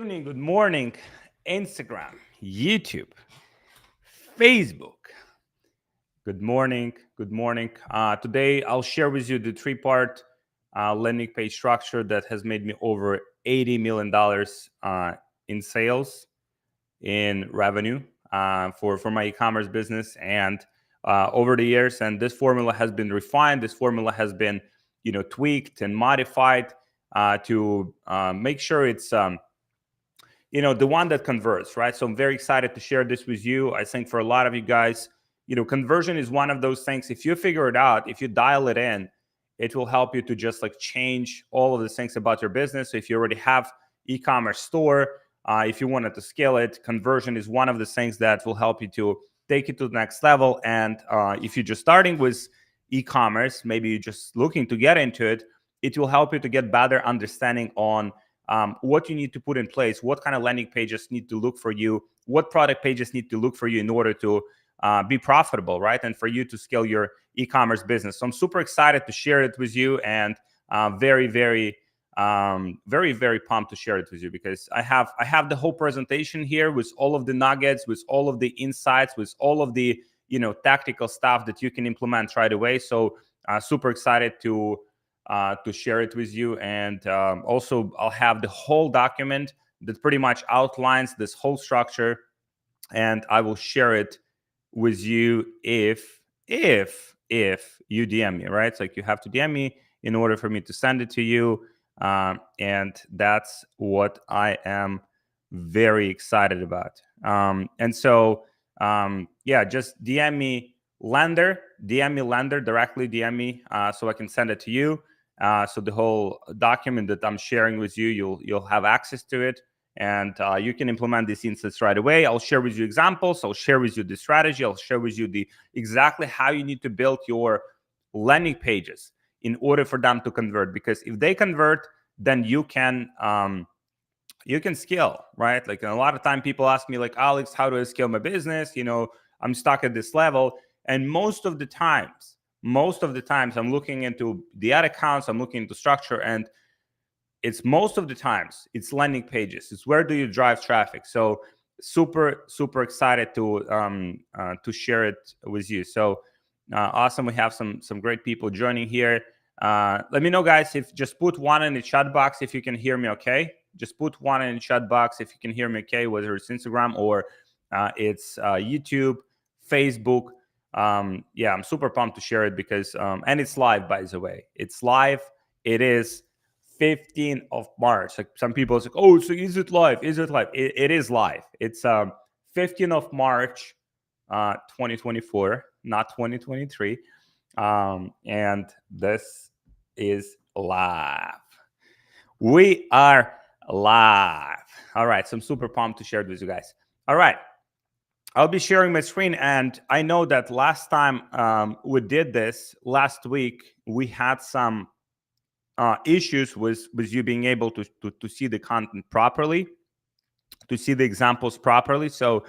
Good morning, Instagram, YouTube, Facebook. Good morning, good morning. Today, I'll share with you the three-part landing page structure that has made me over $80 million in sales, in revenue for my e-commerce business, and over the years. And this formula has been refined. This formula has been, tweaked and modified to make sure it's the one that converts, right? So I'm very excited to share this with you. I think for a lot of you guys, conversion is one of those things. If you figure it out, if you dial it in, it will help you to just like change all of the things about your business. So if you already have e-commerce store, if you wanted to scale it, conversion is one of the things that will help you to take it to the next level. And if you're just starting with e-commerce, maybe you're just looking to get into it, it will help you to get better understanding on what you need to put in place, what kind of landing pages need to look for you, what product pages need to look for you in order to be profitable, right? And for you to scale your e-commerce business. So I'm super excited to share it with you, and very, very pumped to share it with you, because I have the whole presentation here with all of the nuggets, with all of the insights, with all of the tactical stuff that you can implement right away. So super excited to share it with you. And also, I'll have the whole document that pretty much outlines this whole structure, and I will share it with you if you DM me, right? It's like you have to DM me in order for me to send it to you, and that's what I am very excited about. And so, just DM me lender directly, DM me so I can send it to you. So the whole document that I'm sharing with you, you'll have access to it, and you can implement these insights right away. I'll share with you examples. I'll share with you the strategy. I'll share with you the exactly how you need to build your landing pages in order for them to convert. Because if they convert, then you can scale, right? Like a lot of time people ask me like, Alex, how do I scale my business? I'm stuck at this level. And most of the times I'm looking into the ad accounts, I'm looking into structure, and it's most of the times it's landing pages. It's where do you drive traffic. So super excited to share it with you. So awesome. We have some great people joining here. Let me know, guys, if just put one in the chat box if you can hear me okay. Just put one in the chat box if you can hear me okay, whether it's Instagram or it's YouTube, Facebook. I'm super pumped to share it because and it's live, by the way. It's live. It is 15th of March. Like some people are like, oh, so is it live? Is it live? It is live. It's 15th of March, 2024, not 2023. And this is live. We are live. All right. So I'm super pumped to share it with you guys. All right. I'll be sharing my screen. And I know that last time we did this, last week, we had some issues with you being able to see the content properly, to see the examples properly. So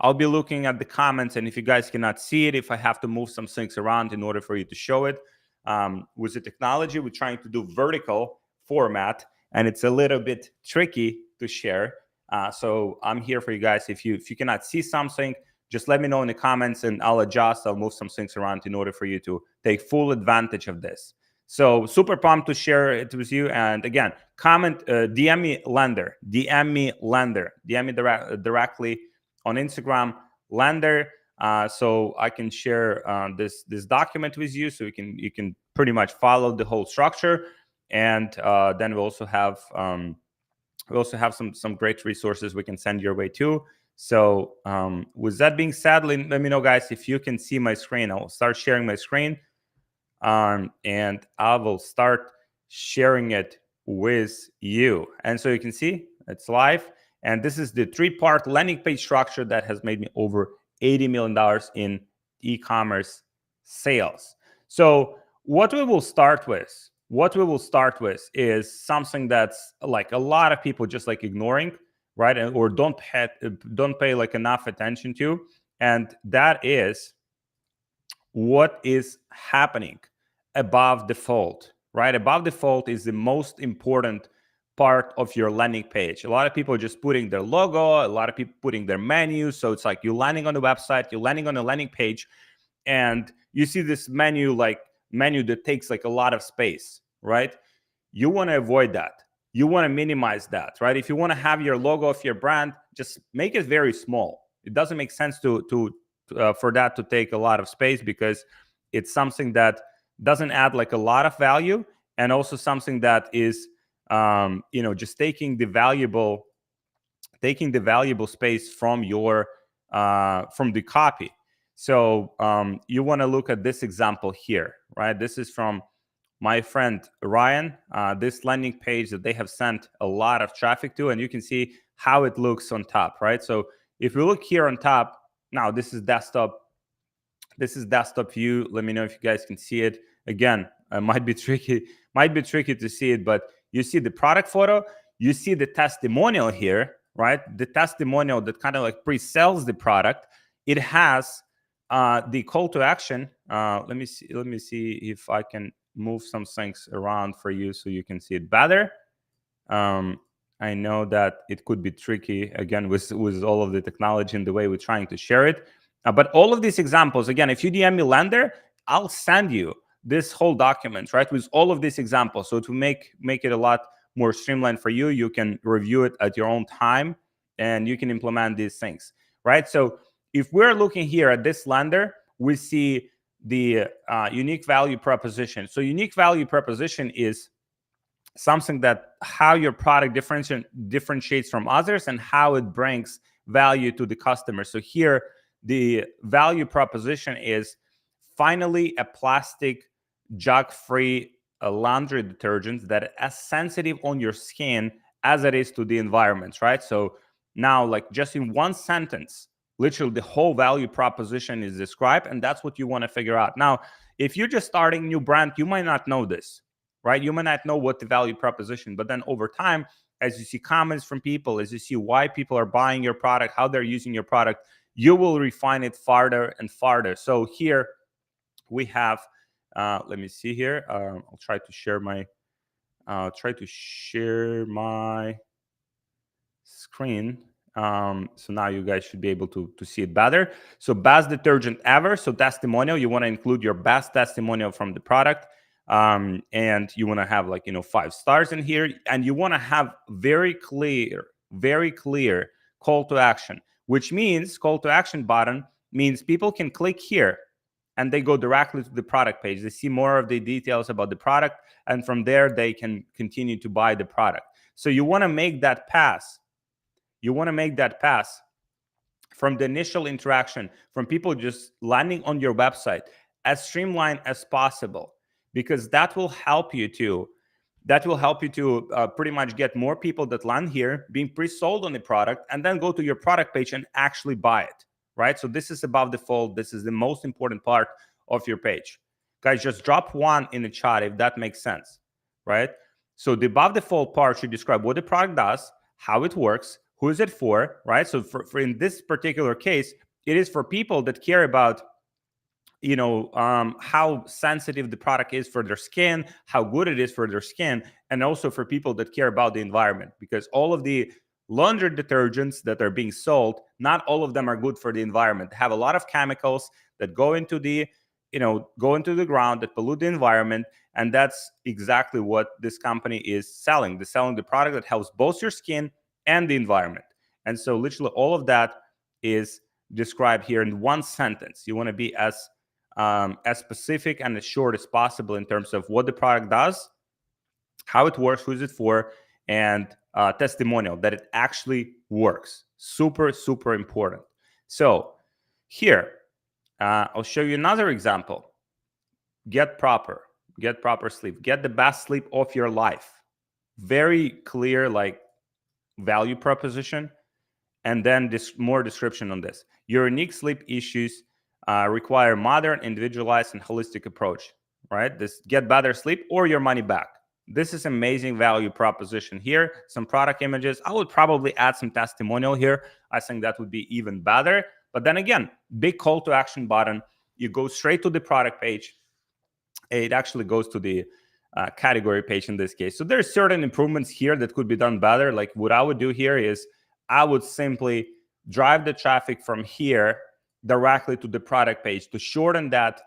I'll be looking at the comments, and if you guys cannot see it, if I have to move some things around in order for you to show it, with the technology, we're trying to do vertical format, and it's a little bit tricky to share. So I'm here for you guys. If you cannot see something, just let me know in the comments, and I'll adjust. I'll move some things around in order for you to take full advantage of this. So super pumped to share it with you. And again, comment, DM me lender, DM me directly on Instagram, lender, so I can share this document with you, so you can pretty much follow the whole structure. And then we also have some great resources we can send your way too. So with that being said, let me know, guys, if you can see my screen. I'll start sharing my screen. And I will start sharing it with you. And so you can see it's live. And this is the three-part landing page structure that has made me over $80 million in e-commerce sales. So what we will start with is something that's like a lot of people just like ignoring, right? Or don't pay like enough attention to. And that is what is happening above default, right? Above default is the most important part of your landing page. A lot of people are just putting their logo, a lot of people putting their menu. So it's like you're landing on the website, you're landing on a landing page, and you see this menu that takes like a lot of space, right? You want to avoid that. You want to minimize that, right? If you want to have your logo of your brand, just make it very small. It doesn't make sense for that to take a lot of space, because it's something that doesn't add like a lot of value, and also something that is just taking the valuable space from your from the copy. So you want to look at this example here, right? This is from my friend Ryan, this landing page that they have sent a lot of traffic to, and you can see how it looks on top, right? So if we look here on top, now this is desktop view. Let me know if you guys can see it. Again, it might be tricky to see it, but you see the product photo, you see the testimonial here, right? The testimonial that kind of like pre-sells the product. It has the call to action. Let me see if I can move some things around for you so you can see it better. I know that it could be tricky again with all of the technology and the way we're trying to share it. But all of these examples, again, if you DM me Lender, I'll send you this whole document, right, with all of these examples. So to make it a lot more streamlined for you, you can review it at your own time and you can implement these things, right? So if we're looking here at this Lender, we see the unique value proposition. So unique value proposition is something that how your product differentiates from others and how it brings value to the customer. So here, the value proposition is finally a plastic jug-free laundry detergent that is as sensitive on your skin as it is to the environment, right? So now, like just in one sentence, literally the whole value proposition is described, and that's what you want to figure out. Now, if you're just starting a new brand, you might not know this, right? You might not know what the value proposition, but then over time, as you see comments from people, as you see why people are buying your product, how they're using your product, you will refine it farther and farther. So here we have, let me see here. I'll try to share my screen. So now you guys should be able to see it better. So best detergent ever. So testimonial, you want to include your best testimonial from the product. And you want to have 5 stars in here, and you want to have very clear call to action, which means call to action button means people can click here and they go directly to the product page. They see more of the details about the product, and from there they can continue to buy the product. So you want to make that pass. You want to make that pass from the initial interaction, from people just landing on your website, as streamlined as possible, because that will help you to pretty much get more people that land here being pre-sold on the product and then go to your product page and actually buy it, right? So this is above the fold. This is the most important part of your page. Guys, just drop 1 in the chat if that makes sense, right? So the above the fold part should describe what the product does, how it works, who is it for, right? So for in this particular case, it is for people that care about how sensitive the product is for their skin, how good it is for their skin, and also for people that care about the environment, because all of the laundry detergents that are being sold, not all of them are good for the environment. They have a lot of chemicals that go into the ground, that pollute the environment, and that's exactly what this company is selling. They're selling the product that helps both your skin and the environment. And so literally all of that is described here in one sentence. You want to be as specific and as short as possible in terms of what the product does, how it works, who is it for, and testimonial that it actually works. Super, super important. So here, I'll show you another example. Get proper sleep. Get the best sleep of your life. Very clear, value proposition. And then more description on this. Your unique sleep issues require modern, individualized, and holistic approach, right? This get better sleep or your money back. This is amazing value proposition here. Some product images. I would probably add some testimonial here. I think that would be even better. But then again, big call to action button. You go straight to the product page. It actually goes to the category page in this case. So there's certain improvements here that could be done better. Like what I would do here is I would simply drive the traffic from here directly to the product page to shorten that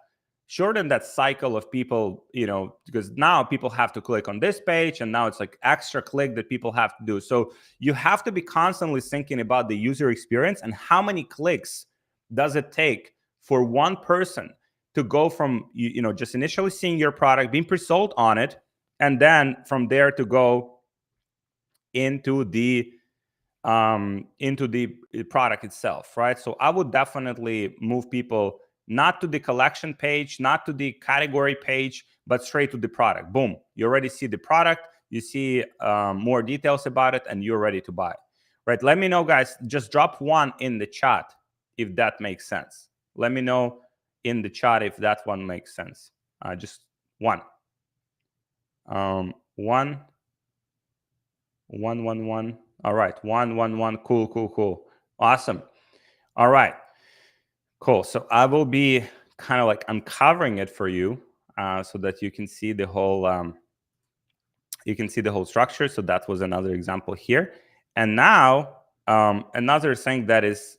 cycle of people, because now people have to click on this page and now it's like extra click that people have to do. So you have to be constantly thinking about the user experience and how many clicks does it take for one person to go from just initially seeing your product, being pre-sold on it, and then from there to go into the product itself, right? So I would definitely move people not to the collection page, not to the category page, but straight to the product. Boom, you already see the product, you see more details about it, and you're ready to buy, right? Let me know, guys. Just drop one in the chat if that makes sense. Let me know in the chat if that one makes sense. Just one. One. All right, 111. Cool. Awesome. All right, cool. So I will be kind of like uncovering it for you, so that you can see the whole structure. So that was another example here. And now another thing that is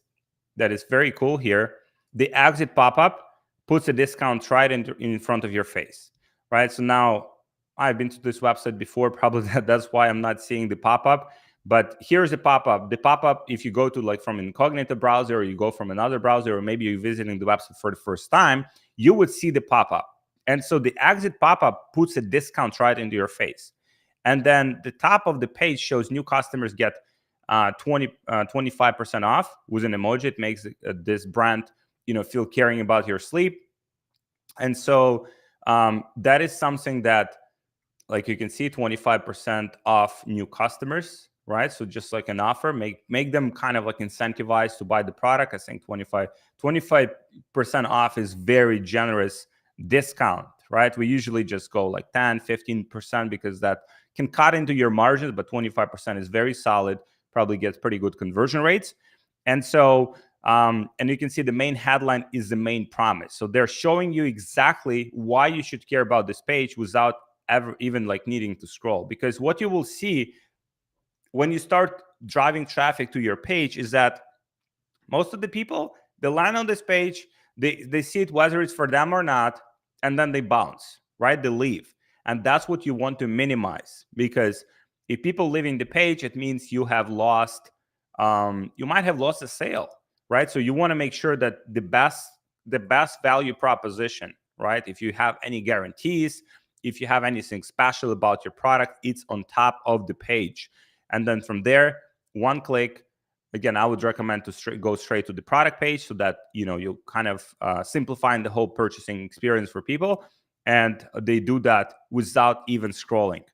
very cool here, the exit pop-up puts a discount right in front of your face, right? So now I've been to this website before, probably that's why I'm not seeing the pop-up. But here's the pop-up. The pop-up, if you go to like from incognito browser, or you go from another browser, or maybe you're visiting the website for the first time, you would see the pop-up. And so the exit pop-up puts a discount right into your face. And then the top of the page shows new customers get 25% off with an emoji. It makes this brand, feel caring about your sleep. And so that is something that, like you can see, 25% off new customers, right? So just like an offer, make them kind of like incentivized to buy the product. I think 25% off is very generous discount, right? We usually just go like 10, 15% because that can cut into your margins, but 25% is very solid, probably gets pretty good conversion rates. And so, and you can see the main headline is the main promise. So they're showing you exactly why you should care about this page without ever even like needing to scroll. Because what you will see when you start driving traffic to your page is that most of the people, they land on this page, they see it whether it's for them or not, and then they bounce, right? They leave. And that's what you want to minimize, because if people leaving the page, it means you have lost, you might have lost a sale, right? So you want to make sure that the best value proposition, right? If you have any guarantees, if you have anything special about your product, it's on top of the page. And then from there, one click. Again, I would recommend to go straight to the product page so that you kind of simplifying the whole purchasing experience for people, and they do that without even scrolling.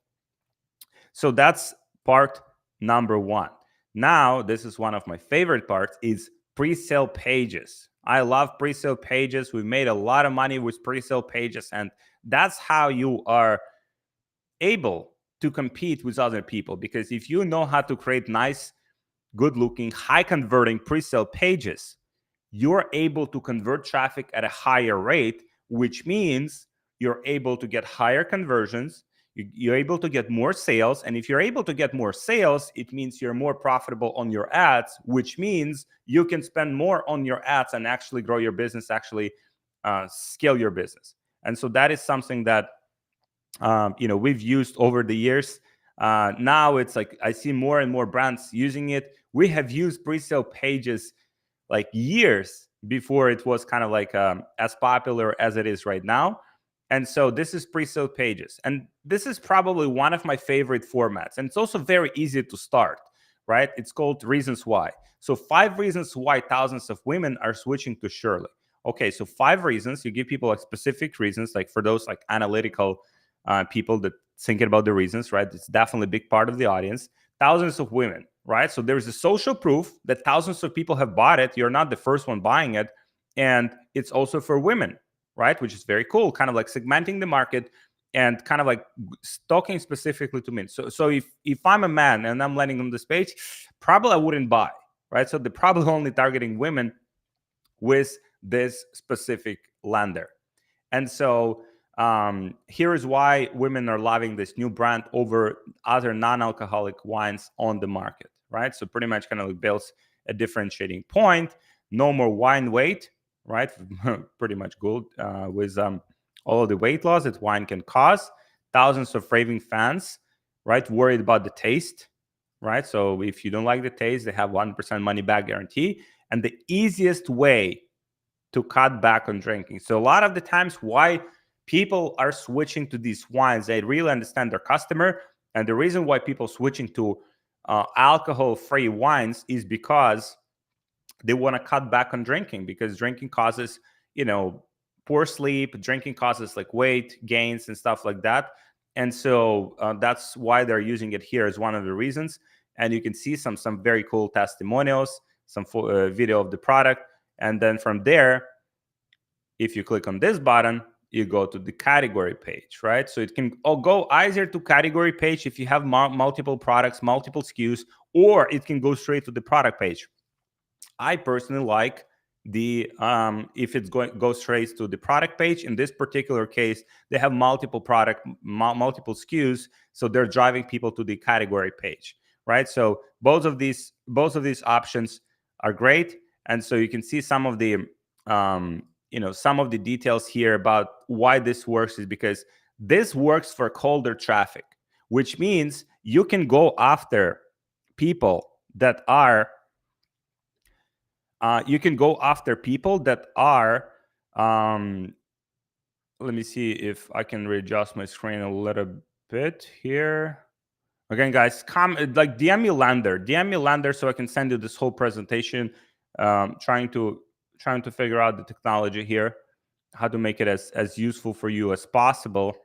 So that's part number one. Now, this is one of my favorite parts, is pre-sale pages. I love pre-sale pages. We've made a lot of money with pre-sale pages, and that's how you are able to compete with other people. Because if you know how to create nice, good-looking, high-converting pre-sale pages, you're able to convert traffic at a higher rate, which means you're able to get higher conversions, you're able to get more sales. And if you're able to get more sales, it means you're more profitable on your ads, which means you can spend more on your ads and actually grow your business, actually scale your business. And so that is something that we've used over the years. Now it's like I see more and more brands using it. We have used pre-sale pages like years before it was kind of like as popular as it is right now. And so this is pre-sale pages. And this is probably one of my favorite formats. And it's also very easy to start, right? It's called Reasons Why. So 5 reasons why thousands of women are switching to Surely. Okay, so 5 reasons. You give people like specific reasons, like for those like analytical people that thinking about the reasons, right? It's definitely a big part of the audience. Thousands of women, right? So there's a social proof that thousands of people have bought it. You're not the first one buying it. And it's also for women, right? Which is very cool, kind of like segmenting the market and kind of like talking specifically to men. So if I'm a man and I'm landing on this page, probably I wouldn't buy, right? So they're probably only targeting women with this specific lander. And so here is why women are loving this new brand over other non-alcoholic wines on the market, right? So pretty much kind of builds a differentiating point. No more wine weight, right? Pretty much good with all of the weight loss that wine can cause. Thousands of raving fans, right? Worried about the taste, right? So if you don't like the taste, they have 1% money back guarantee. And the easiest way to cut back on drinking. So a lot of the times why people are switching to these wines, they really understand their customer. And the reason why people switching to alcohol-free wines is because they want to cut back on drinking, because drinking causes, poor sleep. Drinking causes like weight gains and stuff like that. And so that's why they're using it here as one of the reasons. And you can see some very cool testimonials, some video of the product. And then from there, if you click on this button, you go to the category page, right? So it can go either to category page if you have multiple products, multiple SKUs, or it can go straight to the product page. I personally like the if it's go straight to the product page. In this particular case, they have multiple multiple SKUs, so they're driving people to the category page, right? So both of these options are great, and so you can see some of the some of the details here about why this works is because this works for colder traffic, which means you can go after people that are let me see if I can readjust my screen a little bit here. Again, guys, like DM me Lander so I can send you this whole presentation. Trying to figure out the technology here, how to make it as useful for you as possible.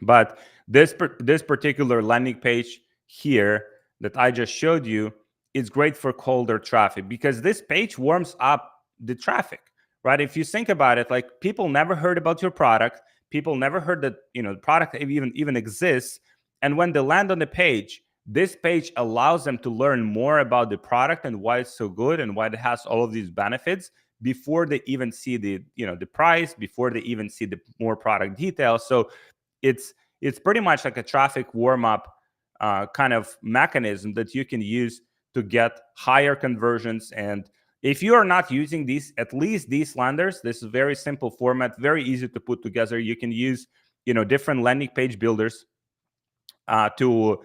But this particular landing page here that I just showed you is great for colder traffic, because this page warms up the traffic, right? If you think about it, like people never heard about your product, people never heard that the product even exists, and when they land on the page, this page allows them to learn more about the product and why it's so good and why it has all of these benefits before they even see the the price, before they even see the more product details. So it's pretty much like a traffic warm up kind of mechanism that you can use to get higher conversions. And if you are not using these, at least these landers, this is very simple format, very easy to put together. You can use different landing page builders to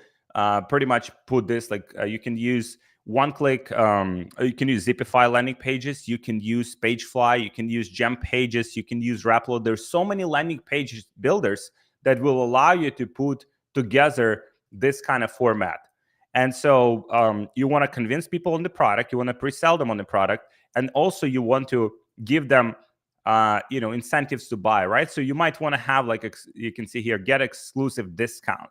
pretty much put this, like you can use one-click, you can use Zipify landing pages, you can use Pagefly, you can use Gem Pages, you can use Replo. There's so many landing page builders that will allow you to put together this kind of format. And so you want to convince people on the product, you want to pre-sell them on the product, and also you want to give them incentives to buy, right? So you might want to have, like you can see here, get exclusive discount.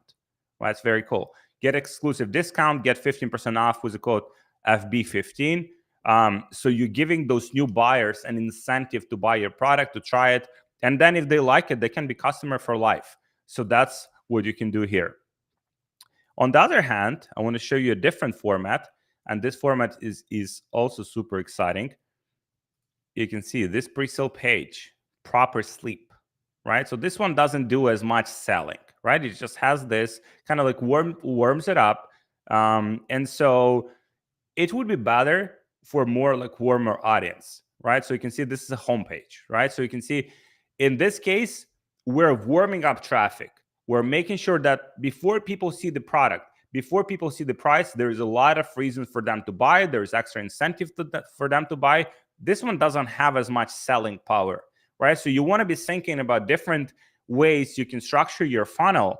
Well, that's very cool. Get exclusive discount, get 15% off with the code FB15. So you're giving those new buyers an incentive to buy your product, to try it. And then if they like it, they can be customer for life. So that's what you can do here. On the other hand, I want to show you a different format. And this format is also super exciting. You can see this pre-sale page, proper sleep, right? So this one doesn't do as much selling, right? It just has this kind of like warms it up. And so it would be better for more like warmer audience, right? So you can see this is a homepage, right? So you can see in this case, we're warming up traffic. We're making sure that before people see the product, before people see the price, there's a lot of reasons for them to buy. There's extra incentive for them to buy. This one doesn't have as much selling power, right? So you want to be thinking about different ways you can structure your funnel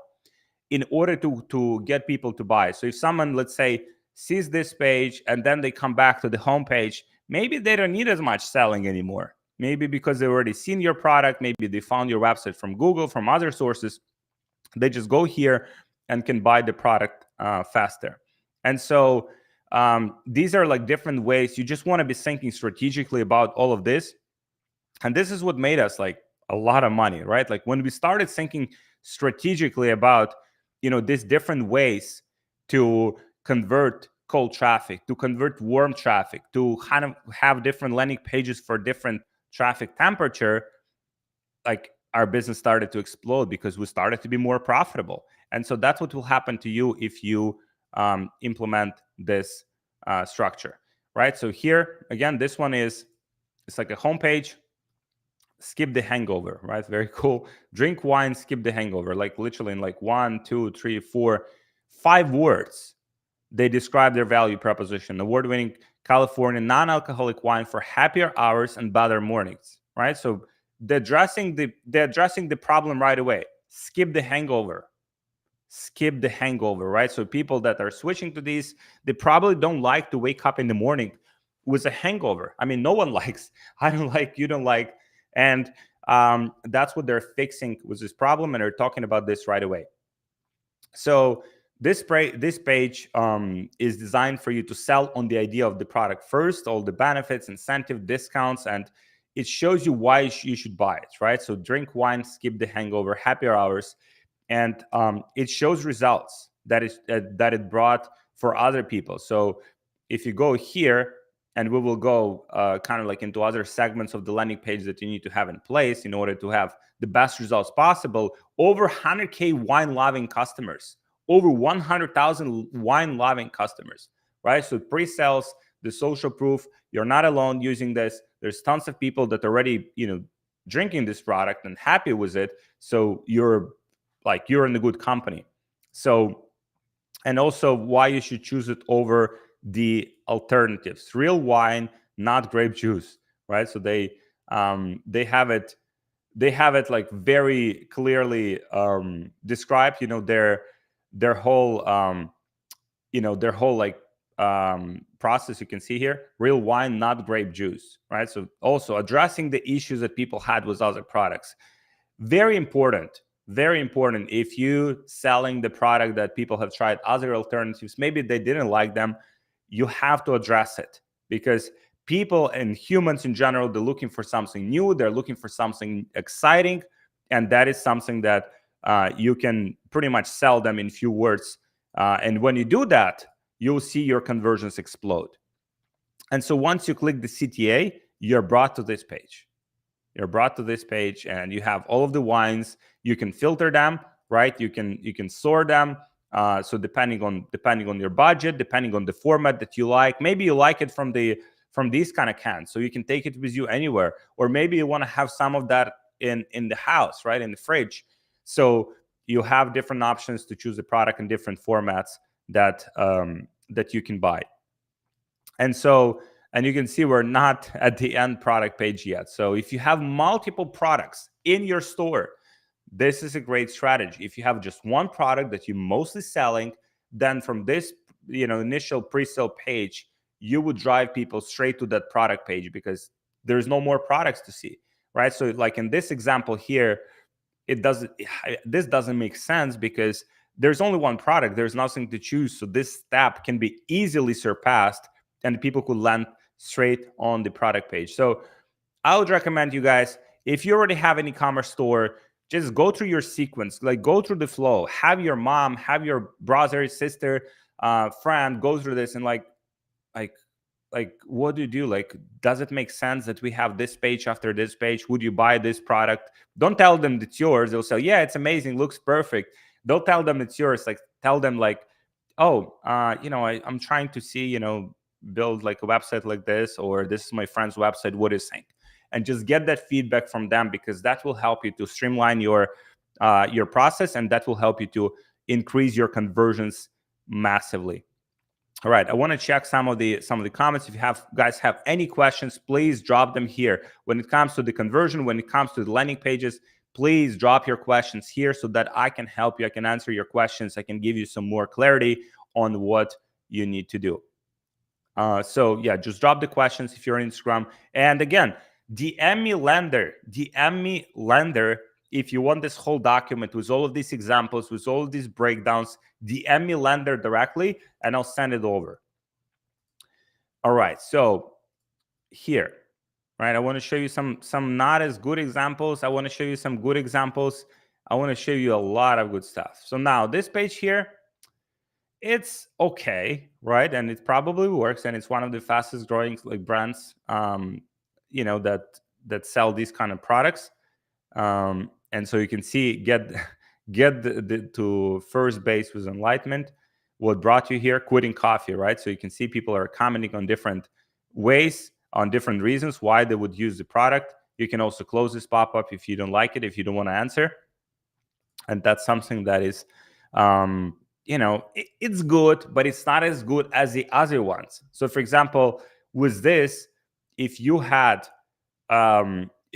in order to get people to buy. So if someone, let's say, sees this page and then they come back to the homepage, maybe they don't need as much selling anymore. Maybe because they've already seen your product, maybe they found your website from Google, from other sources. They just go here and can buy the product faster. And so these are like different ways. You just want to be thinking strategically about all of this. And this is what made us like a lot of money, right? Like when we started thinking strategically about, these different ways to convert cold traffic, to convert warm traffic, to kind of have different landing pages for different traffic temperature, like our business started to explode because we started to be more profitable. And so that's what will happen to you if you implement this structure, right? So here, again, this one is, it's like a homepage. Skip the hangover, right? Very cool. Drink wine, skip the hangover. Like literally in like 1, 2, 3, 4, 5 words, they describe their value proposition. Award-winning California non-alcoholic wine for happier hours and better mornings, right? So they're addressing the problem right away. Skip the hangover. Skip the hangover, right? So people that are switching to these, they probably don't like to wake up in the morning with a hangover. I mean, no one likes. I don't like, you don't like. And that's what they're fixing with this problem, and they're talking about this right away. So this page is designed for you to sell on the idea of the product first, all the benefits, incentive, discounts, and it shows you why you should buy it, right? So drink wine, skip the hangover, happier hours, and it shows results that it brought for other people. So if you go here, and we will go kind of like into other segments of the landing page that you need to have in place in order to have the best results possible. Over 100K wine-loving customers, over 100,000 wine-loving customers, right? So pre-sales, the social proof, you're not alone using this. There's tons of people that are already, drinking this product and happy with it. So you're in a good company. So, and also why you should choose it over the alternatives. Real wine, not grape juice, right? So they have it like very clearly described, their whole process. You can see here, real wine, not grape juice, right? So also addressing the issues that people had with other products. Very important. Very important. If you selling the product that people have tried other alternatives, maybe they didn't like them, you have to address it, because people and humans in general, they're looking for something new, they're looking for something exciting, and that is something that you can pretty much sell them in few words. And when you do that, you'll see your conversions explode. And so once you click the CTA, you're brought to this page. You're brought to this page, and you have all of the wines. You can filter them, right? You can sort them. So depending on your budget, depending on the format that you like, maybe you like it from these kind of cans, so you can take it with you anywhere. Or maybe you want to have some of that in the house, right, in the fridge. So you have different options to choose the product in different formats that you can buy. And you can see we're not at the end product page yet. So if you have multiple products in your store, this is a great strategy. If you have just one product that you're mostly selling, then from this initial pre-sale page, you would drive people straight to that product page, because there's no more products to see, right? So like in this example here, this doesn't make sense because there's only one product. There's nothing to choose. So this step can be easily surpassed, and people could land straight on the product page. So I would recommend you guys, if you already have an e-commerce store, just go through your sequence, like go through the flow. Have your mom, have your brother, sister, friend go through this, and like what do you do? Like, does it make sense that we have this page after this page? Would you buy this product? Don't tell them it's yours. They'll say, yeah, it's amazing, looks perfect. Don't tell them it's yours. Like, tell them like, oh, I'm trying to see, build like a website like this, or this is my friend's website, what do you think? And just get that feedback from them, because that will help you to streamline your process, and that will help you to increase your conversions massively. All right, I want to check some of the comments. If you guys have any questions, please drop them here. When it comes to the conversion, when it comes to the landing pages, please drop your questions here so that I can help you. I can answer your questions. I can give you some more clarity on what you need to do. So yeah, just drop the questions if you're on Instagram. And again, DM me Lender if you want this whole document with all of these examples, with all of these breakdowns. DM me Lender directly, and I'll send it over. All right, so here, right, I want to show you some not as good examples. I want to show you some good examples. I want to show you a lot of good stuff. So now this page here, it's okay, right? And it probably works, and it's one of the fastest growing like brands, that sell these kind of products. And And so you can see, get to first base with enlightenment. What brought you here? Quitting coffee, right? So you can see people are commenting on different ways, on different reasons why they would use the product. You can also close this pop-up if you don't like it, if you don't want to answer. And that's something that is, it's good, but it's not as good as the other ones. So for example, with this, if you had,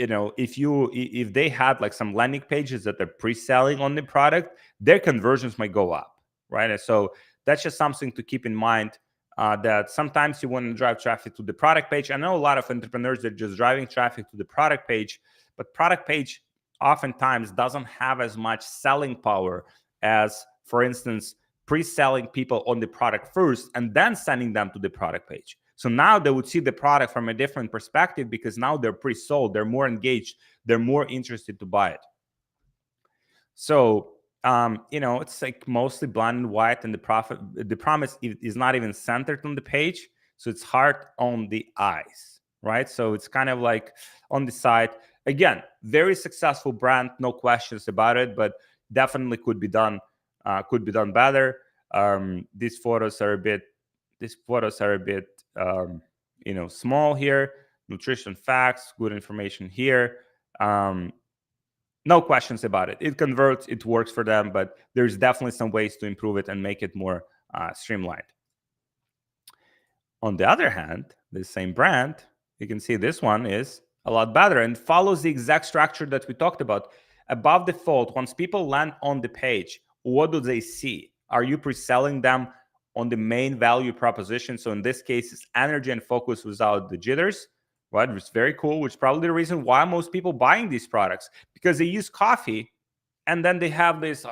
if they had like some landing pages that they're pre-selling on the product, their conversions might go up, right? And so that's just something to keep in mind, that sometimes you want to drive traffic to the product page. I know a lot of entrepreneurs that are just driving traffic to the product page, but product page oftentimes doesn't have as much selling power as, for instance, pre-selling people on the product first and then sending them to the product page. So now they would see the product from a different perspective, because now they're pre-sold, they're more engaged, they're more interested to buy it. So it's like mostly black and white, and the promise is not even centered on the page, so it's hard on the eyes, right? So it's kind of like on the side. Again, very successful brand, no questions about it, but definitely could be done better. These photos are a bit small here. Nutrition facts, good information here. No questions about it. It converts, it works for them, but there's definitely some ways to improve it and make it more streamlined. On the other hand, the same brand, you can see this one is a lot better and follows the exact structure that we talked about. Above the fold, once people land on the page, what do they see? Are you pre-selling them on the main value proposition? So in this case, it's energy and focus without the jitters, right? It's very cool, which is probably the reason why most people buying these products, because they use coffee and then they have this,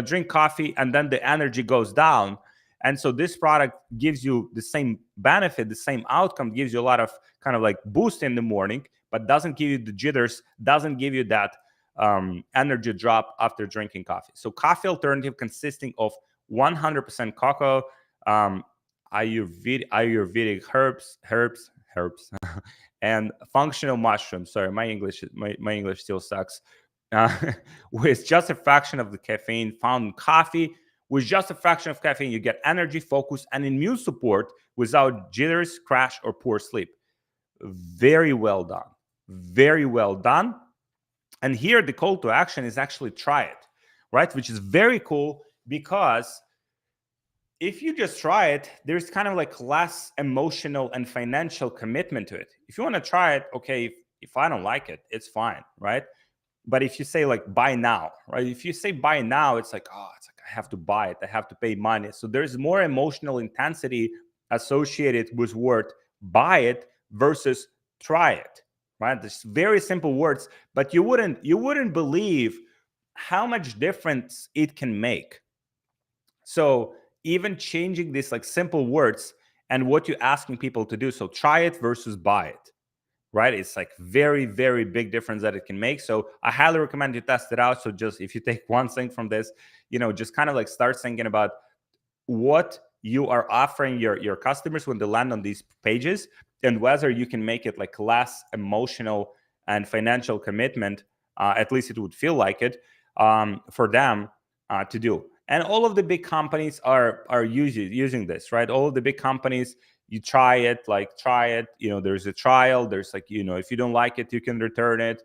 drink coffee and then the energy goes down. And so this product gives you the same benefit, the same outcome, gives you a lot of kind of like boost in the morning, but doesn't give you the jitters, doesn't give you that energy drop after drinking coffee. So coffee alternative consisting of 100% cocoa, Ayurvedic herbs, and functional mushrooms. Sorry, my English still sucks. With just a fraction of the caffeine found in coffee. With just a fraction of caffeine, you get energy, focus, and immune support without jitters, crash, or poor sleep. Very well done. Very well done. And here the call to action is actually try it, right? Which is very cool, because if you just try it, there's kind of like less emotional and financial commitment to it. If you want to try it, okay, if I don't like it, it's fine, right? But if you say like buy now, right? If you say buy now, it's like, I have to buy it. I have to pay money. So there's more emotional intensity associated with word buy it versus try it, right? There's very simple words, but you wouldn't believe how much difference it can make. So even changing these like simple words and what you're asking people to do. So try it versus buy it, right? It's like very, very big difference that it can make. So I highly recommend you test it out. So just if you take one thing from this, just kind of like start thinking about what you are offering your customers when they land on these pages, and whether you can make it like less emotional and financial commitment, at least it would feel like it, for them to do. And all of the big companies are using this, right? All of the big companies, you try it, there's a trial, there's like, if you don't like it, you can return it,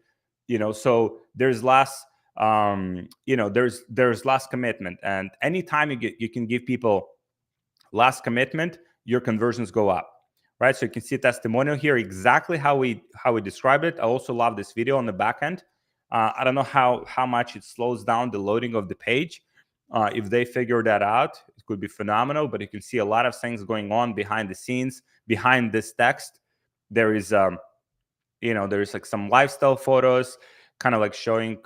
so there's less, there's less commitment. And anytime you can give people less commitment, your conversions go up, right? So you can see a testimonial here, exactly how we describe it. I also love this video on the back end. I don't know how much it slows down the loading of the page. If they figure that out, it could be phenomenal. But you can see a lot of things going on behind the scenes, behind this text. There is, there's like some lifestyle photos, kind of like showing,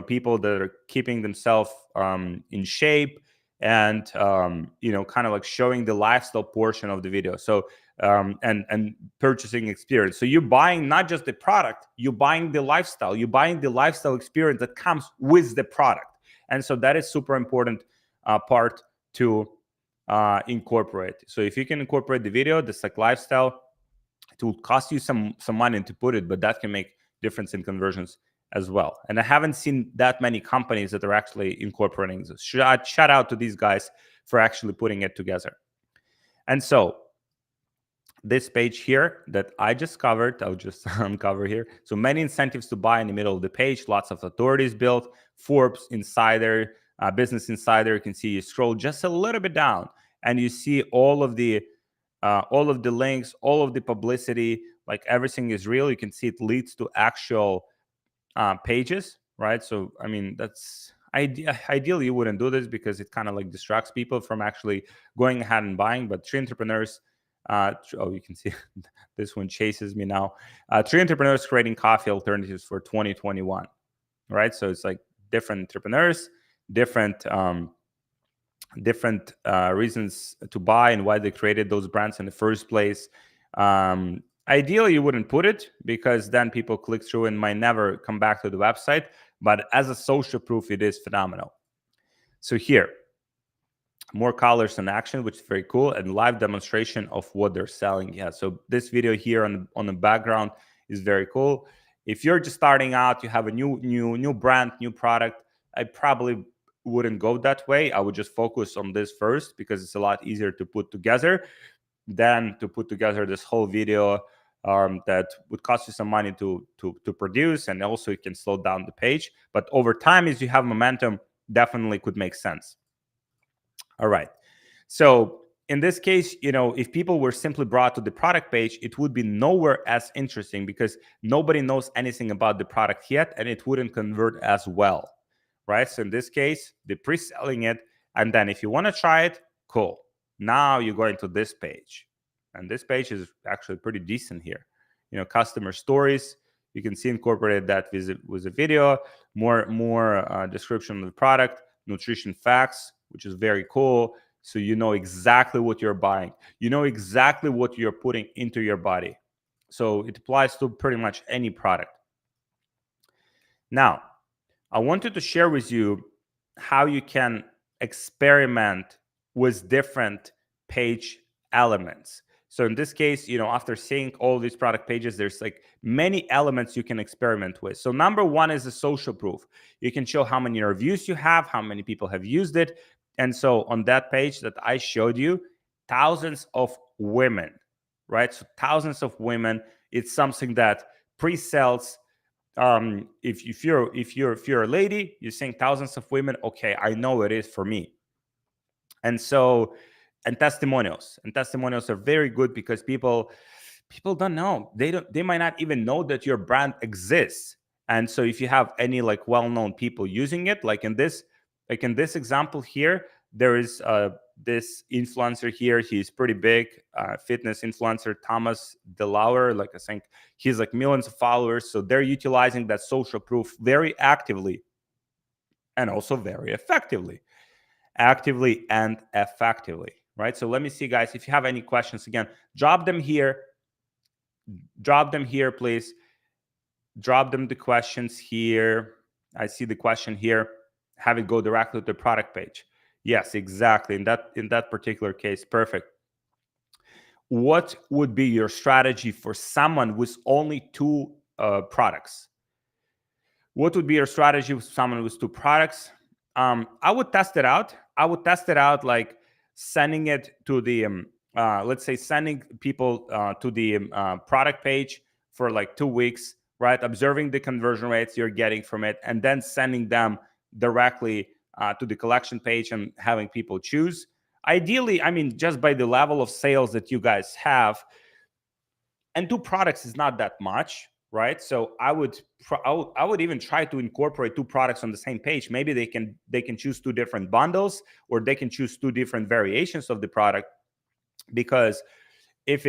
people that are keeping themselves in shape, and kind of like showing the lifestyle portion of the video. So and purchasing experience. So you're buying not just the product, you're buying the lifestyle. You're buying the lifestyle experience that comes with the product. And so that is super important part to incorporate. So if you can incorporate the video, this like lifestyle, it will cost you some money to put it, but that can make difference in conversions as well. And I haven't seen that many companies that are actually incorporating this. Shout out to these guys for actually putting it together. And so this page here that I just covered, I'll just uncover here. So many incentives to buy in the middle of the page, lots of authorities built, Forbes Insider, Business Insider. You can see you scroll just a little bit down and you see all of the links, all of the publicity, like everything is real. You can see it leads to actual pages, right? So, I mean, that's ideally you wouldn't do this because it kind of like distracts people from actually going ahead and buying. But Tree Entrepreneurs, you can see this one chases me now. Tree Entrepreneurs creating coffee alternatives for 2021, right? So it's like different entrepreneurs, different reasons to buy and why they created those brands in the first place. Ideally, you wouldn't put it because then people click through and might never come back to the website. But as a social proof, it is phenomenal. So here, more colors in action, which is very cool, and live demonstration of what they're selling. Yeah, so this video here on the background is very cool. If you're just starting out, you have a new brand, new product, I probably wouldn't go that way. I would just focus on this first because it's a lot easier to put together than to put together this whole video that would cost you some money to produce, and also it can slow down the page. But over time, as you have momentum, definitely could make sense. All right. So in this case, if people were simply brought to the product page, it would be nowhere as interesting because nobody knows anything about the product yet, and it wouldn't convert as well, right? So in this case, they're pre-selling it, and then if you want to try it, cool. Now you're going to this page, and this page is actually pretty decent here. Customer stories. You can see incorporated that with a video, more description of the product, nutrition facts, which is very cool. So you know exactly what you're buying. You know exactly what you're putting into your body. So it applies to pretty much any product. Now, I wanted to share with you how you can experiment with different page elements. So in this case, after seeing all these product pages, there's like many elements you can experiment with. So number one is the social proof. You can show how many reviews you have, how many people have used it. And so on that page that I showed you, thousands of women, right? So thousands of women, it's something that pre-sells. If you're a lady, you're saying thousands of women, okay, I know it is for me. And so, and testimonials are very good because people don't know, they might not even know that your brand exists. And so if you have any like well-known people using it, like in this example here, there is this influencer here. He's pretty big, fitness influencer, Thomas DeLauer. Like I think he's like millions of followers. So they're utilizing that social proof very actively and also very effectively. Actively and effectively, right? So let me see, guys, if you have any questions, again, drop them here, please. Drop them the questions here. I see the question here. Have it go directly to the product page. Yes, exactly. In that particular case, perfect. What would be your strategy for someone with only 2 products? What would be your strategy with someone with 2 products? I would test it out. Like sending it to the, let's say sending people to the product page for like 2 weeks, right? Observing the conversion rates you're getting from it, and then sending them directly to the collection page and having people choose. Ideally, I mean, just by the level of sales that you guys have, and 2 products is not that much, right? So I would even try to incorporate 2 products on the same page. Maybe they can choose 2 different bundles, or they can choose 2 different variations of the product. Because if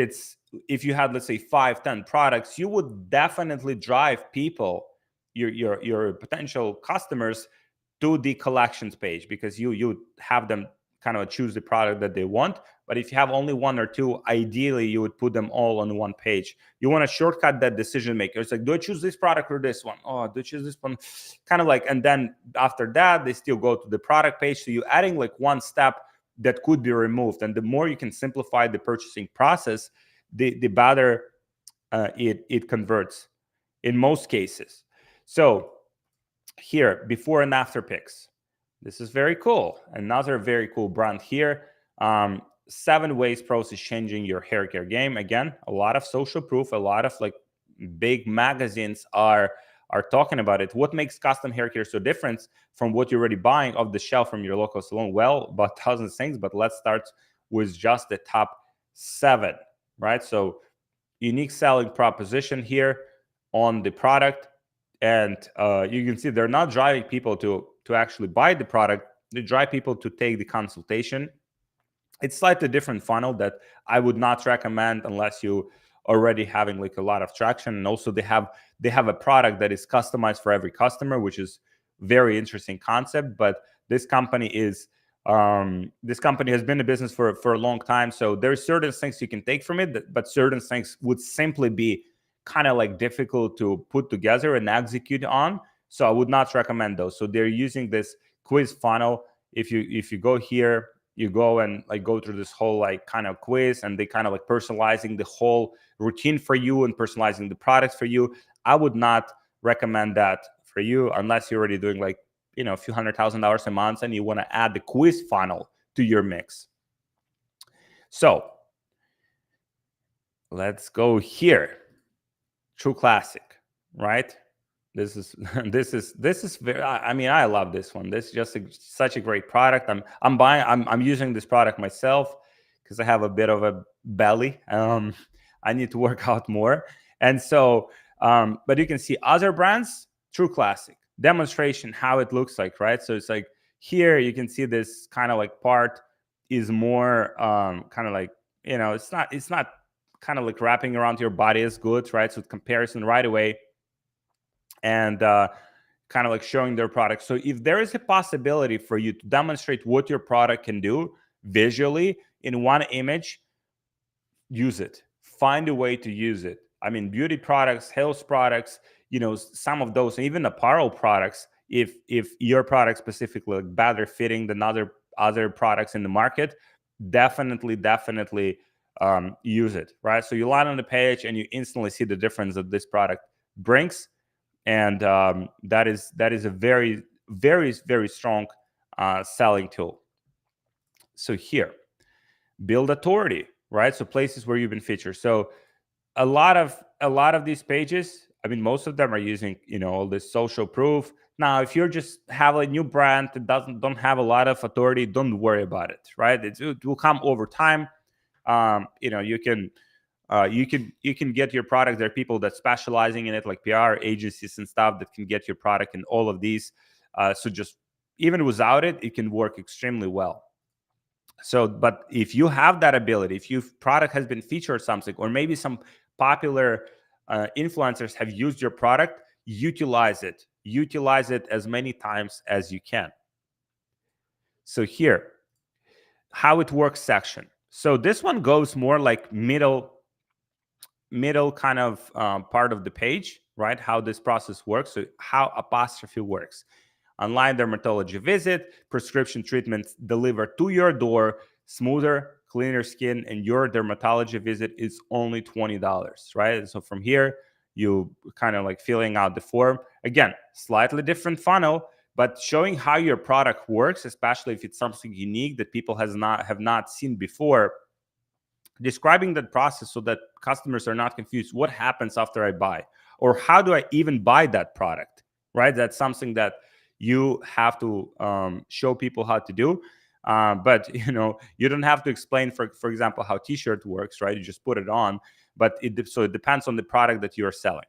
you had, let's say, 5-10 products, you would definitely drive people, your potential customers, to the collections page, because you have them kind of choose the product that they want. But if you have only 1 or 2, ideally you would put them all on one page. You want to shortcut that decision maker. It's like, do I choose this product or this one? Oh, do I choose this one? Kind of like, and then after that, they still go to the product page. So you're adding like one step that could be removed. And the more you can simplify the purchasing process, the better it converts in most cases. So here, before and after pics. This is very cool. Another very cool brand here. 7 ways Pros is changing your hair care game. Again, a lot of social proof, a lot of like big magazines are talking about it. What makes custom hair care so different from what you're already buying off the shelf from your local salon? Well, about thousands of things, but let's start with just the top 7, right? So unique selling proposition here on the product. And you can see they're not driving people to actually buy the product. They drive people to take the consultation. It's slightly different funnel that I would not recommend unless you already having like a lot of traction. And also they have a product that is customized for every customer, which is very interesting concept. But this company has been in business for a long time. So there's certain things you can take from it, but certain things would simply be kind of like difficult to put together and execute on. So I would not recommend those. So they're using this quiz funnel. If you go here, you go and like go through this whole like kind of quiz, and they kind of like personalizing the whole routine for you and personalizing the products for you. I would not recommend that for you unless you're already doing like, a few $100,000 a month and you want to add the quiz funnel to your mix. So let's go here. True Classic, right? This is very, I love this one. This is just such a great product. I'm using this product myself because I have a bit of a belly. I need to work out more. And so, but you can see other brands, True Classic, demonstration, how it looks like, right? So it's like here you can see this kind of like part is more kind of like, it's not kind of like wrapping around your body as good, right? So comparison right away, and kind of like showing their product. So if there is a possibility for you to demonstrate what your product can do visually in one image, use it. Find a way to use it. I mean, beauty products, health products, some of those, even apparel products, if your product specifically like better fitting than other products in the market, definitely use it, right? So you land on the page and you instantly see the difference that this product brings. And that is a very, very, very strong selling tool. So here, build authority, right? So places where you've been featured. So a lot of these pages, I mean, most of them are using all this social proof. Now, if you're just have a new brand that don't have a lot of authority, don't worry about it, right? It will come over time. You can get your product. There are people that specializing in it, like PR agencies and stuff, that can get your product in all of these. So just even without it, it can work extremely well. So, but if you have that ability, if your product has been featured something, or maybe some popular influencers have used your product, utilize it as many times as you can. So here, how it works section. So this one goes more like middle kind of part of the page, right? How this process works. So how Apostrophe works. Online dermatology visit, prescription treatments delivered to your door, smoother, cleaner skin, and your dermatology visit is only $20, right? So from here, you kind of like filling out the form. Again, slightly different funnel, but showing how your product works, especially if it's something unique that people have not seen before. Describing that process so that customers are not confused. What happens after I buy? Or how do I even buy that product, right? That's something that you have to show people how to do. But you don't have to explain, for example, how t-shirt works, right? You just put it on. But it depends on the product that you're selling.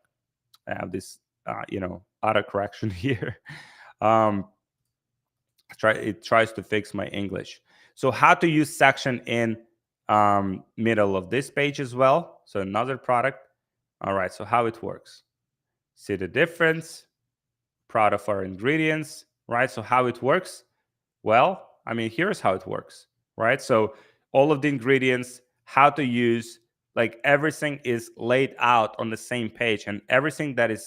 I have this auto correction here. It tries to fix my English. So how to use section in middle of this page as well. So another product. All right, so how it works. See the difference. Proud of our ingredients, right? So how it works? Well, I mean, here's how it works, right? So all of the ingredients, how to use, like everything is laid out on the same page, and everything that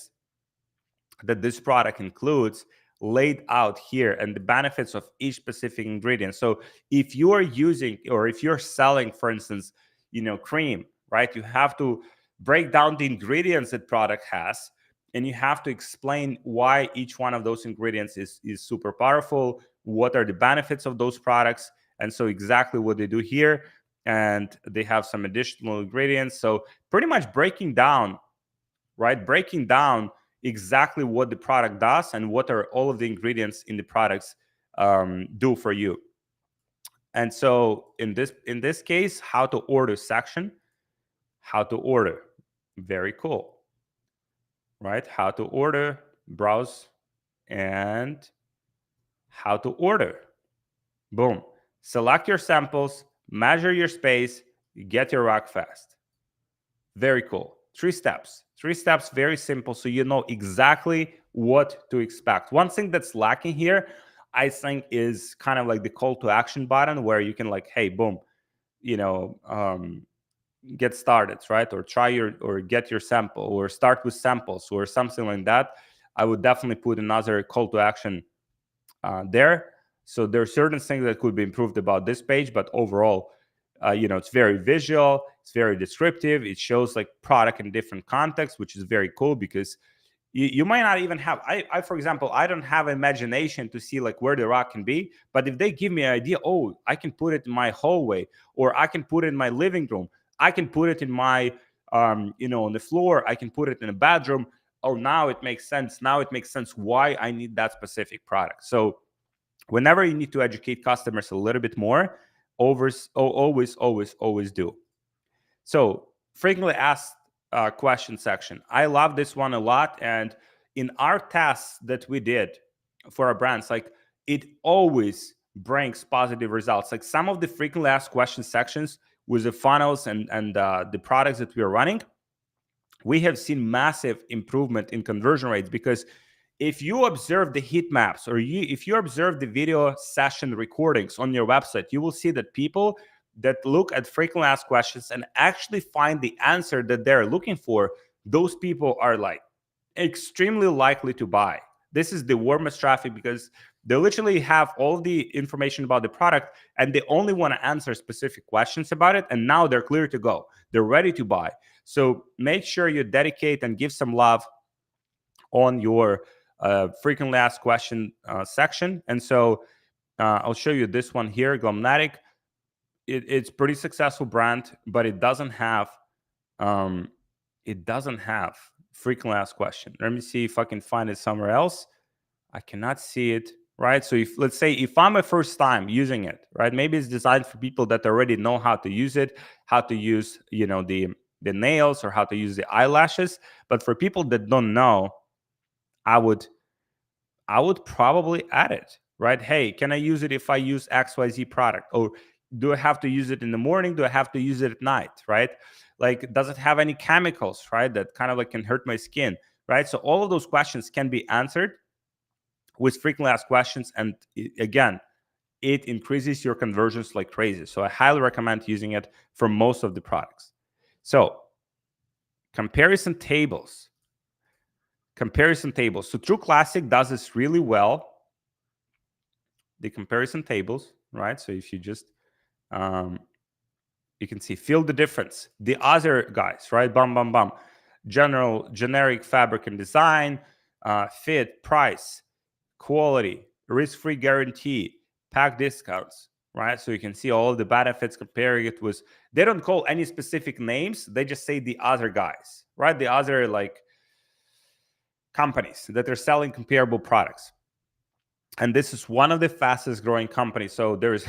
this product includes laid out here, and the benefits of each specific ingredient. So if you are using, or if you're selling, for instance, cream, right? You have to break down the ingredients that product has, and you have to explain why each one of those ingredients is super powerful, what are the benefits of those products. And so exactly what they do here, and they have some additional ingredients. So pretty much breaking down, right? Breaking down exactly what the product does and what are all of the ingredients in the products do for you. And so in this case, how to order section, how to order, very cool, right? How to order, browse, and how to order. Boom. Select your samples, measure your space, get your rack fast. Very cool. 3 steps. 3 steps, very simple, so you know exactly what to expect. One thing that's lacking here, I think, is kind of like the call to action button where you can like, hey, boom, get started, right? Or try your, or get your sample, or start with samples, or something like that. I would definitely put another call to action there. So there are certain things that could be improved about this page, but overall, it's very visual, it's very descriptive. It shows like product in different contexts, which is very cool because you might not even have, I for example, I don't have imagination to see like where the rock can be, but if they give me an idea, oh, I can put it in my hallway, or I can put it in my living room, I can put it in my on the floor, I can put it in a bedroom. Oh, now it makes sense. Now it makes sense why I need that specific product. So whenever you need to educate customers a little bit more, always do. So frequently asked question section, I love this one a lot. And in our tests that we did for our brands, like, it always brings positive results. Like some of the frequently asked question sections with the funnels and the products that we are running, we have seen massive improvement in conversion rates, because if you observe the heat maps, or if you observe the video session recordings on your website, you will see that people that look at frequently asked questions and actually find the answer that they're looking for, those people are like extremely likely to buy. This is the warmest traffic, because they literally have all the information about the product and they only want to answer specific questions about it, and now they're clear to go, they're ready to buy. So make sure you dedicate and give some love on your frequently asked question section. And so I'll show you this one here, Gomnatic. It's pretty successful brand, but it doesn't have frequently asked question. Let me see if I can find it somewhere else. I cannot see it, right? So if, let's say, if I'm a first time using it, right? Maybe it's designed for people that already know how to use it, how to use, the nails, or how to use the eyelashes. But for people that don't know, I would probably add it, right? Hey, can I use it if I use XYZ product? Or do I have to use it in the morning? Do I have to use it at night, right? Like, does it have any chemicals, right, that kind of like can hurt my skin, right? So all of those questions can be answered with frequently asked questions. And again, it increases your conversions like crazy. So I highly recommend using it for most of the products. So comparison tables. So True Classic does this really well. The comparison tables, right? So if you just, you can see, feel the difference. The other guys, right? Bum, bum, bum. Generic fabric and design, fit, price, quality, risk-free guarantee, pack discounts, right? So you can see all the benefits, comparing it with, they don't call any specific names. They just say the other guys, right? The other like companies that are selling comparable products. And this is one of the fastest growing companies. So there's,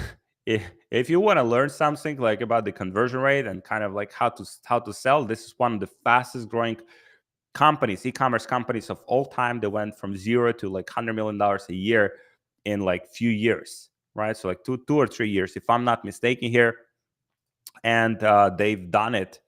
if you want to learn something like about the conversion rate and kind of like how to sell, this is one of the fastest growing companies, e-commerce companies of all time. They went from 0 to like $100 million a year in like few years, right? So like two or 3 years, if I'm not mistaken here. And they've done it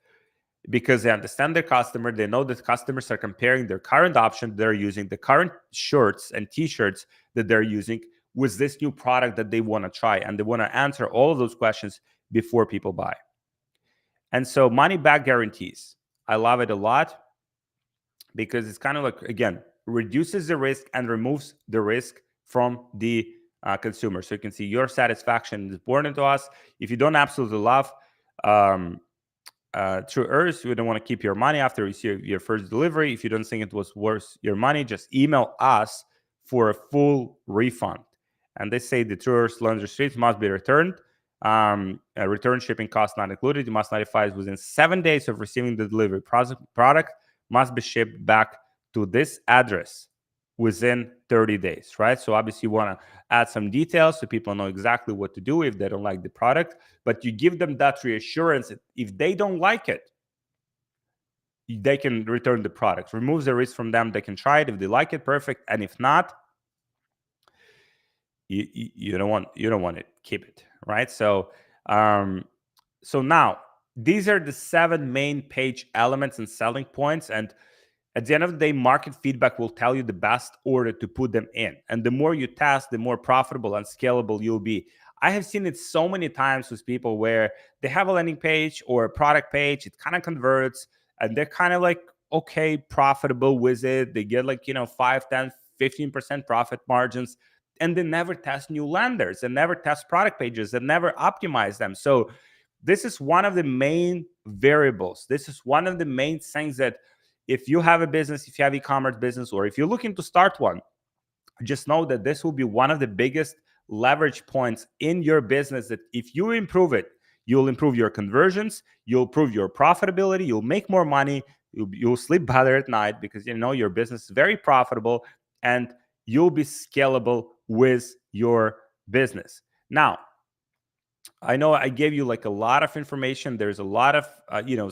because they understand their customer. They know that customers are comparing their current option they're using, the current shirts and t-shirts that they're using, with this new product that they want to try. And they want to answer all of those questions before people buy. And so money back guarantees, I love it a lot, because it's kind of like, again, reduces the risk and removes the risk from the consumer. So you can see your satisfaction is important to us. If you don't absolutely love through Earth, you don't want to keep your money after you receive your first delivery. If you don't think it was worth your money, just email us for a full refund. And they say the True Earth laundry sheets must be returned. Return shipping cost not included. You must notify us within 7 days of receiving the delivery. Product must be shipped back to this address within 30 days, right? So obviously you want to add some details so people know exactly what to do if they don't like the product, but you give them that reassurance that if they don't like it, they can return the product. Remove the risk from them. They can try it. If they like it, perfect. And if not, you don't want it. Keep it, right? So now these are the 7 main page elements and selling points. And at the end of the day, market feedback will tell you the best order to put them in. And the more you test, the more profitable and scalable you'll be. I have seen it so many times with people where they have a landing page or a product page, it kind of converts, and they're kind of like, okay, profitable with it. They get like, 5, 10, 15% profit margins, and they never test new landers and never test product pages and never optimize them. So this is one of the main variables. This is one of the main things that if you have a business, if you have e-commerce business, or if you're looking to start one, just know that this will be one of the biggest leverage points in your business, that if you improve it, you'll improve your conversions, you'll improve your profitability, you'll make more money, you'll sleep better at night because your business is very profitable, and you'll be scalable with your business. Now, I know I gave you like a lot of information. There's a lot of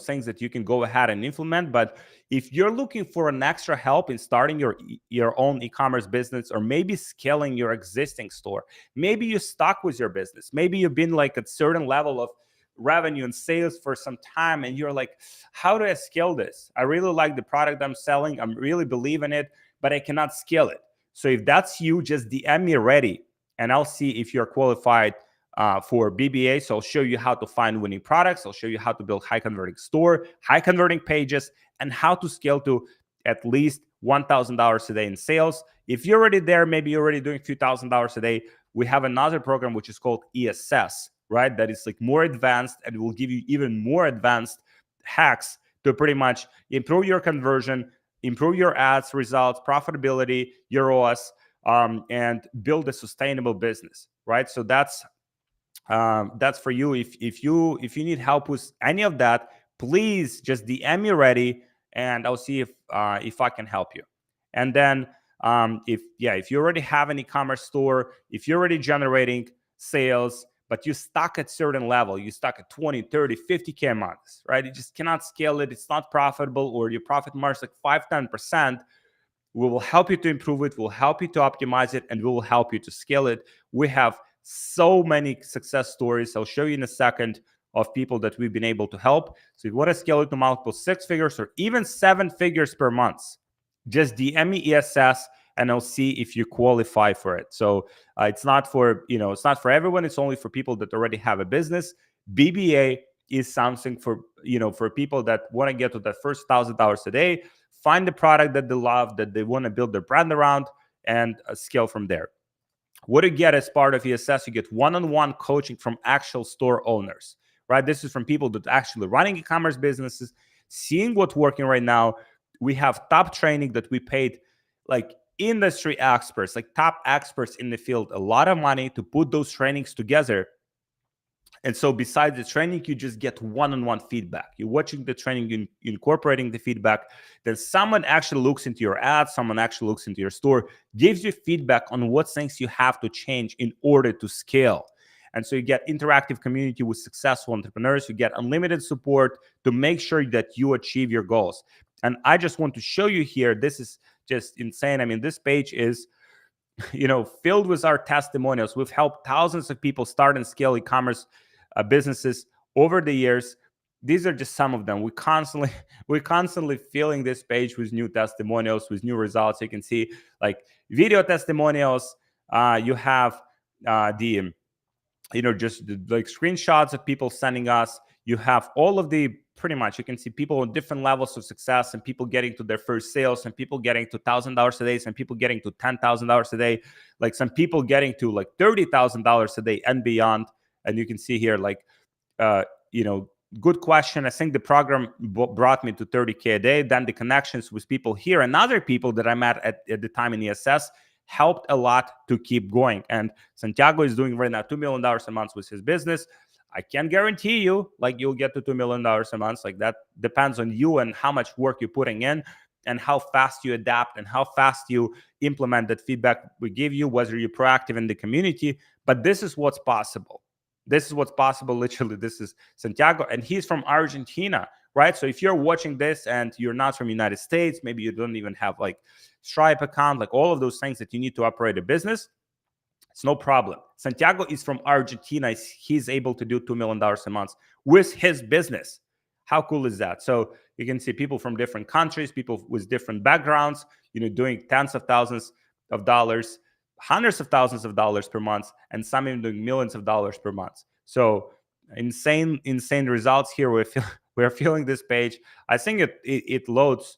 things that you can go ahead and implement. But if you're looking for an extra help in starting your own e-commerce business, or maybe scaling your existing store, maybe you're stuck with your business, maybe you've been like at certain level of revenue and sales for some time, and you're like, how do I scale this? I really like the product I'm selling, I'm really believe in it, but I cannot scale it. So if that's you, just DM me ready, and I'll see if you're qualified for BBA. So I'll show you how to find winning products. I'll show you how to build high converting store, high converting pages, and how to scale to at least $1,000 a day in sales. If you're already there, maybe you're already doing a few $1,000s a day, we have another program which is called ESS, right? That is like more advanced, and it will give you even more advanced hacks to pretty much improve your conversion, improve your ads results, profitability, your ROAS, and build a sustainable business, right? So that's for you. If you need help with any of that, please just DM me ready, and I'll see if I can help you. And then if you already have an e-commerce store, if you're already generating sales, but you're stuck at certain level, you're stuck at 20, 30, 50K months, right? You just cannot scale it. It's not profitable, or your profit margin is like 5-10%. We will help you to improve it. We'll help you to optimize it, and we will help you to scale it. We have so many success stories. I'll show you in a second of people that we've been able to help. So if you want to scale it to multiple 6 figures or even 7 figures per month, just DM me ESS, and I'll see if you qualify for it. So it's not for everyone. It's only for people that already have a business. BBA is something for people that want to get to that first $1,000 a day, find the product that they love, that they want to build their brand around, and scale from there. What do you get as part of ESS? You get one-on-one coaching from actual store owners, right? This is from people that are actually running e-commerce businesses, seeing what's working right now. We have top training that we paid like industry experts, like top experts in the field, a lot of money to put those trainings together. And so besides the training, you just get one-on-one feedback. You're watching the training, you're incorporating the feedback. Then someone actually looks into your ads, someone actually looks into your store, gives you feedback on what things you have to change in order to scale. And so you get interactive community with successful entrepreneurs. You get unlimited support to make sure that you achieve your goals. And I just want to show you here, this is just insane. I mean, this page is filled with our testimonials. We've helped thousands of people start and scale e-commerce businesses over the years. These are just some of them. We're constantly filling this page with new testimonials, with new results. You can see like video testimonials. You have just like screenshots of people sending us. You have all of the, pretty much, you can see people on different levels of success, and people getting to their first sales, and people getting to $1,000 a day, some people getting to $10,000 a day, like some people getting to like $30,000 a day and beyond. And you can see here, like, good question. I think the program brought me to 30K a day. Then the connections with people here and other people that I met at the time in ESS helped a lot to keep going. And Santiago is doing right now $2 million a month with his business. I can't guarantee you like you'll get to $2 million a month. Like that depends on you and how much work you're putting in and how fast you adapt and how fast you implement that feedback we give you, whether you're proactive in the community. But this is what's possible. This is what's possible. Literally, this is Santiago, and he's from Argentina, right? So if you're watching this and you're not from the United States, maybe you don't even have like Stripe account, like all of those things that you need to operate a business, it's no problem. Santiago is from Argentina. He's able to do $2 million a month with his business. How cool is that? So you can see people from different countries, people with different backgrounds, doing tens of thousands of dollars, hundreds of thousands of dollars per month, and some even doing millions of dollars per month. So insane results here. We're feeling this page. I think it loads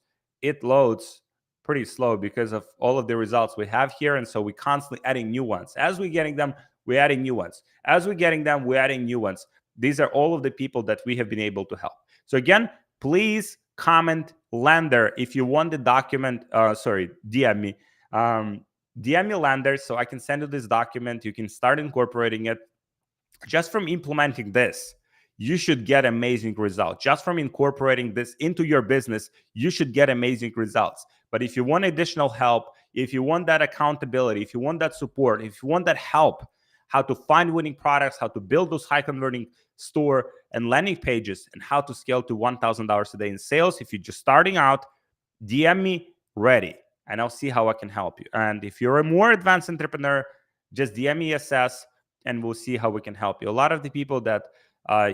pretty slow because of all of the results we have here. And so we're constantly adding new ones. As we're getting them, we're adding new ones. As we're getting them, we're adding new ones. These are all of the people that we have been able to help. So again, please comment lender if you want the document. DM me. DM me lender so I can send you this document. You can start incorporating it. Just from implementing this, you should get amazing results. Just from incorporating this into your business, you should get amazing results. But if you want additional help, if you want that accountability, if you want that support, if you want that help, how to find winning products, how to build those high converting store and landing pages, and how to scale to $1,000 a day in sales, if you're just starting out, DM me ready, and I'll see how I can help you. And if you're a more advanced entrepreneur, just DM me ESS, and we'll see how we can help you. A lot of the people that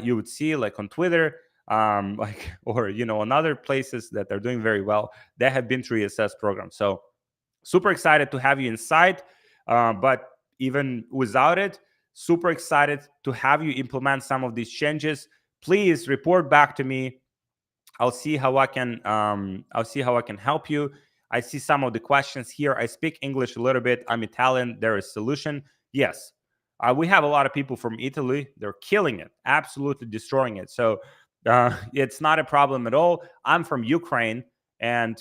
you would see like on Twitter, or on other places that are doing very well, they have been through ESS program. So super excited to have you inside. But even without it, super excited to have you implement some of these changes. Please report back to me. I'll see how I can help you. I see some of the questions here. I speak English a little bit. I'm Italian. There is solution. Yes. We have a lot of people from Italy. They're killing it, absolutely destroying it. So it's not a problem at all. I'm from Ukraine, and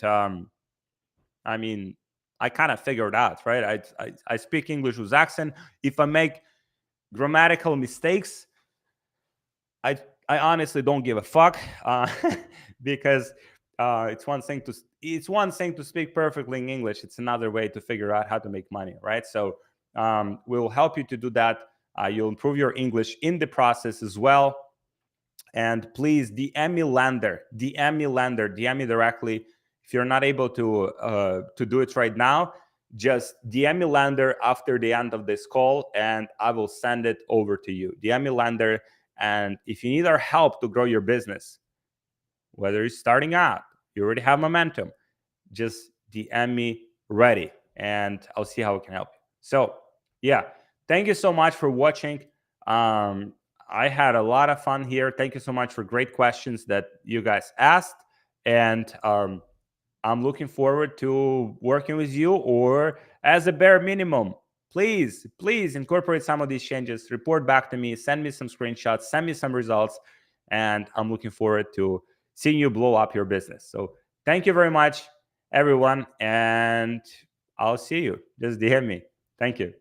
I kind of figured out, right? I speak English with accent. If I make grammatical mistakes, I honestly don't give a fuck, because it's one thing to speak perfectly in English. It's another way to figure out how to make money, right? So we'll help you to do that. You'll improve your English in the process as well. And please DM me lender, DM me directly. If you're not able to do it right now, just DM me lender after the end of this call, and I will send it over to you. DM me lender, and if you need our help to grow your business, whether you're starting out, you already have momentum, just DM me ready, and I'll see how I can help you. So yeah, thank you so much for watching. I had a lot of fun here. Thank you so much for great questions that you guys asked. And I'm looking forward to working with you, or as a bare minimum, please incorporate some of these changes, report back to me, send me some screenshots, send me some results, and I'm looking forward to seeing you blow up your business. So thank you very much, everyone, and I'll see you. Just DM me. Thank you.